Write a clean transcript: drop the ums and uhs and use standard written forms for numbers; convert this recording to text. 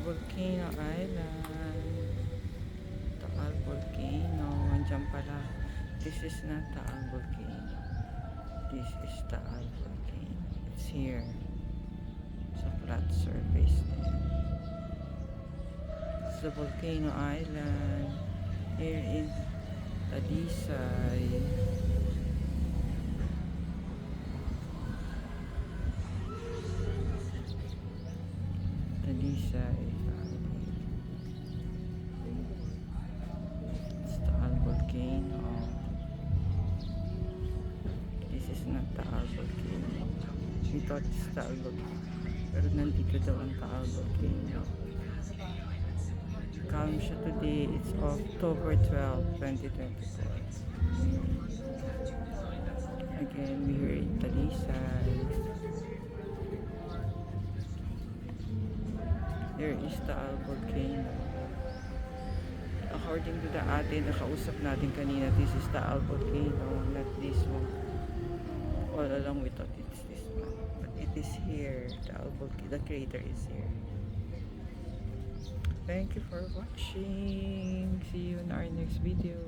Volcano Island. Taal Volcano. Andyan pala. This is not Taal Volcano. This is Taal Volcano. It's here. Sa flat surface din. It's the Volcano Island. Here in Talisay. Talisay. It's Taal Volcano. This is not Taal Volcano. We thought it's Taal Volcano. Pero nandito daw ang Taal Volcano. Calm siya today. It's October 12, 2024. Again, we're in Talisay. There is Taal Volcano. According to the ate na kausap natin kanina, this is Taal Volcano, not this one. All along we thought it's this one. But it is here. Taal Volcano. The crater is here. Thank you for watching. See you in our next video.